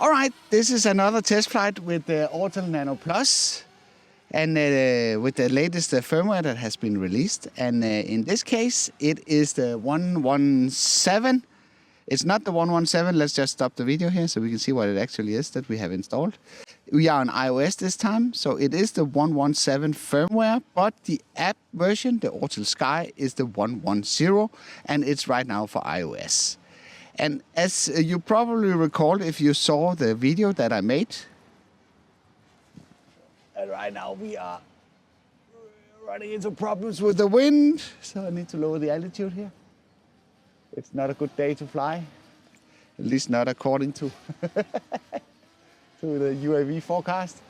All right, this is another test flight with the Autel Nano Plus and with the latest firmware that has been released. And in this case, it is the 117. It's not the 117. Let's just stop the video here so we can see what it actually is that we have installed. We are on iOS this time, so it is the 117 firmware, but the app version, the Autel Sky, is the 110, and it's right now for iOS. And as you probably recall if you saw the video that I made, and right now we are running into problems with the wind, so I need to lower the altitude here. It's not a good day to fly, at least not according to, to the UAV forecast.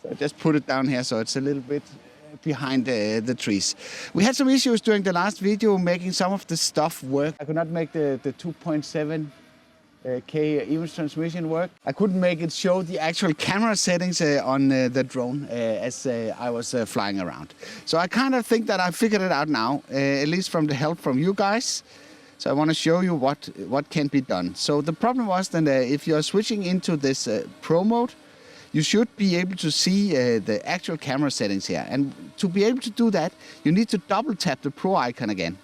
So I just put it down here so it's a little bit behind the trees. We had some issues during the last video making some of the stuff work. I could not make the 2.7K image transmission work. I couldn't make it show the actual camera settings on the drone as I was flying around. So I kind of think that I figured it out now, at least from the help from you guys. So I want to show you what can be done. So the problem was that if you're switching into this Pro mode, you should be able to see the actual camera settings here. And to be able to do that, you need to double tap the Pro icon again.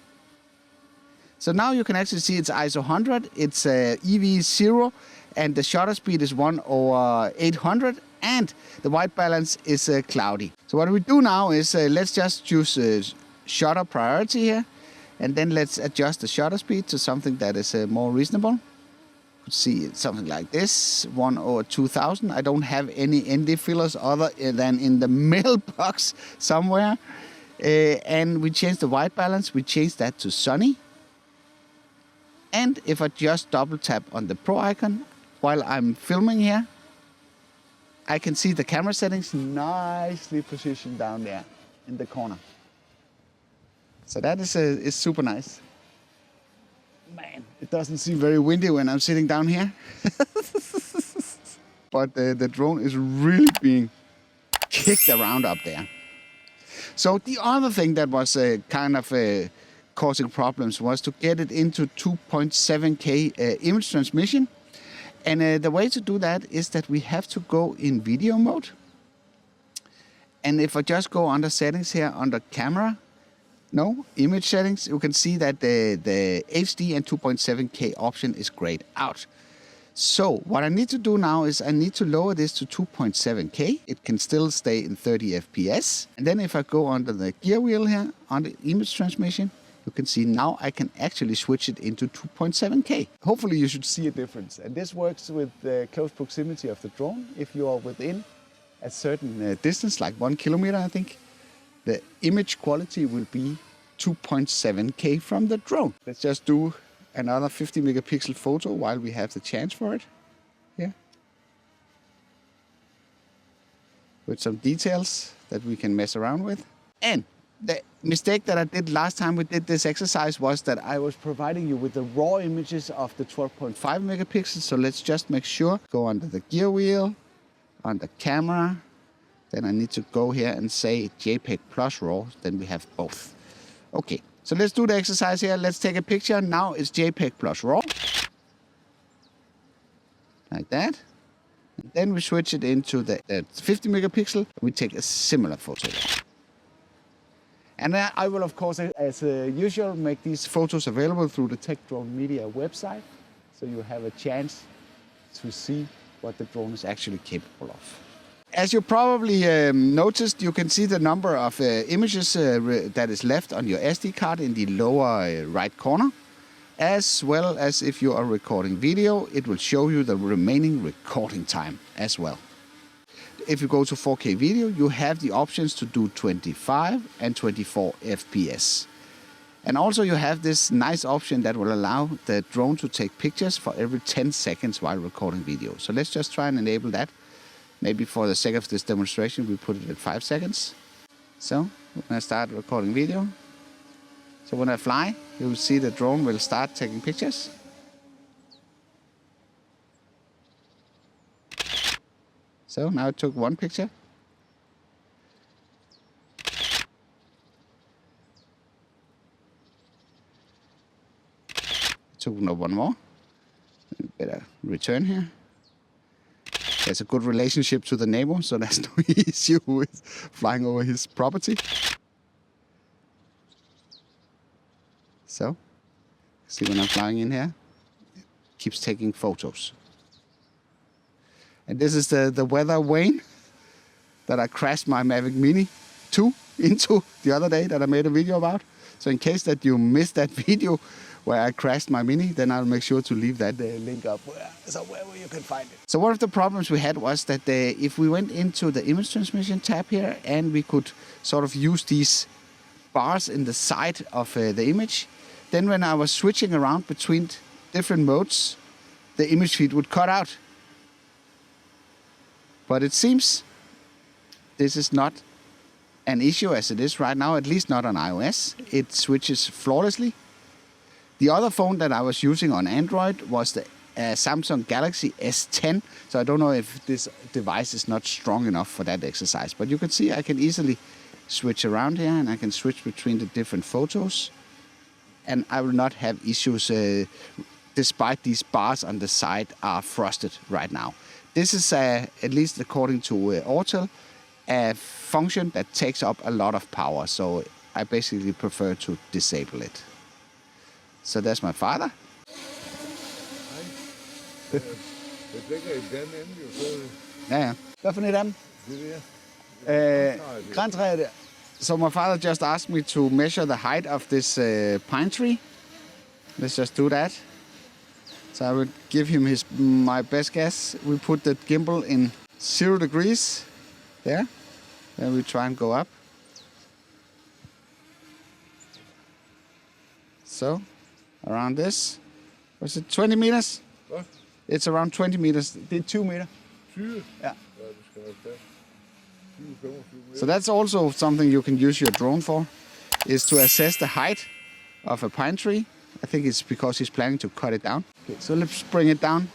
So now you can actually see it's ISO 100, it's EV0, and the shutter speed is 1/800, and the white balance is cloudy. So what we do now is let's just choose shutter priority here, and then let's adjust the shutter speed to something that is more reasonable. See something like this, 1/2000. I don't have any ND fillers other than in the mailbox somewhere. And we change the white balance, we change that to sunny. And if I just double tap on the Pro icon while I'm filming here, I can see the camera settings nicely positioned down there in the corner. So that is super nice. Man, it doesn't seem very windy when I'm sitting down here. But the drone is really being kicked around up there. So the other thing that was kind of causing problems was to get it into 2.7K image transmission. And the way to do that is that we have to go in video mode. And if I just go under settings here, under camera, no, image settings, you can see that the HD and 2.7K option is grayed out. So what I need to do now is I need to lower this to 2.7K. It can still stay in 30 FPS. And then if I go under the gear wheel here, on the image transmission, you can see now I can actually switch it into 2.7K. Hopefully you should see a difference. And this works with the close proximity of the drone. If you are within a certain distance, like 1 kilometer, I think, the image quality will be 2.7K from the drone. Let's just do another 50 megapixel photo while we have the chance for it here. With some details that we can mess around with. And the mistake that I did last time we did this exercise was that I was providing you with the raw images of the 12.5 megapixels. So let's just make sure, go under the gear wheel, on the camera. Then I need to go here and say JPEG plus RAW, then we have both. Okay, so let's do the exercise here. Let's take a picture. Now it's JPEG plus RAW. Like that. And then we switch it into the 50 megapixel. We take a similar photo. And I will, of course, as usual, make these photos available through the Tech Drone Media website. So you have a chance to see what the drone is actually capable of. As you probably noticed, you can see the number of images that is left on your SD card in the lower right corner. As well as if you are recording video, it will show you the remaining recording time as well. If you go to 4K video, you have the options to do 25 and 24 FPS. And also you have this nice option that will allow the drone to take pictures for every 10 seconds while recording video. So let's just try and enable that. Maybe for the sake of this demonstration, we put it at 5 seconds. So when I start recording video, so when I fly, you will see the drone will start taking pictures. So now it took one picture. It took one more. Better return here. There's a good relationship to the neighbor, so there's no issue with flying over his property. So, see when I'm flying in here, it keeps taking photos. And this is the weather vane that I crashed my Mavic Mini 2 into the other day that I made a video about. So in case that you missed that video where I crashed my Mini, then I'll make sure to leave that link up somewhere where you can find it. So one of the problems we had was that if we went into the image transmission tab here and we could sort of use these bars in the side of the image, then when I was switching around between different modes, the image feed would cut out. But it seems this is not an issue as it is right now, at least not on iOS. It switches flawlessly. The other phone that I was using on Android was the Samsung Galaxy S10. So I don't know if this device is not strong enough for that exercise. But you can see I can easily switch around here and I can switch between the different photos. And I will not have issues despite these bars on the side are frosted right now. This is, at least according to Autel, a function that takes up a lot of power. So I basically prefer to disable it. So there's my father. Ja. Hvad for et af dem? Grantræet der. So my father just asked me to measure the height of this pine tree. Let's just do that. So I would give him my best guess. We put the gimbal in 0 degrees there. Then we try and go up. So, around this. Was it 20 meters? What? It's around 20 meters. It's 2 meters. 20? Yeah. So that's also something you can use your drone for, is to assess the height of a pine tree. I think it's because he's planning to cut it down. Okay, so let's bring it down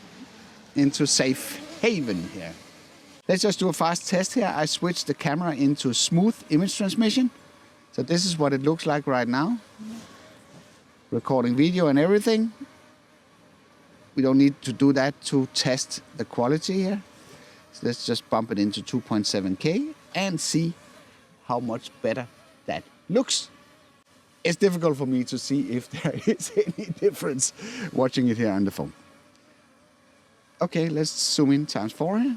into safe haven here. Let's just do a fast test here. I switched the camera into smooth image transmission. So this is what it looks like right now. Recording video and everything. We don't need to do that to test the quality here. So let's just bump it into 2.7K and see how much better that looks. It's difficult for me to see if there is any difference watching it here on the phone. Okay, let's zoom in ×4 here.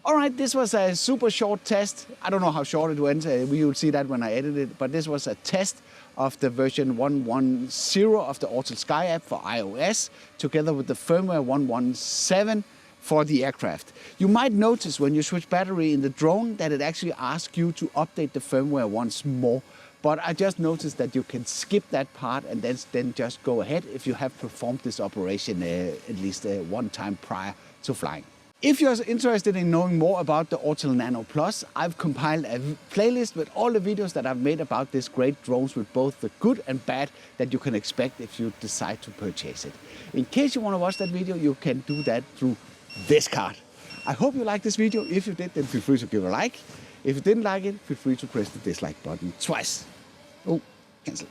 All right, this was a super short test. I don't know how short it went. We will see that when I edit it. But this was a test of the version 1.10 of the Autel Sky app for iOS, together with the firmware 1.17 for the aircraft. You might notice when you switch battery in the drone that it actually asks you to update the firmware once more. But I just noticed that you can skip that part and then just go ahead if you have performed this operation at least one time prior to flying. If you're interested in knowing more about the Autel Nano Plus, I've compiled a playlist with all the videos that I've made about this great drones, with both the good and bad that you can expect if you decide to purchase it. In case you want to watch that video, you can do that through this card. I hope you liked this video. If you did, then feel free to give a like. If you didn't like it, feel free to press the dislike button twice. Oh, cancel.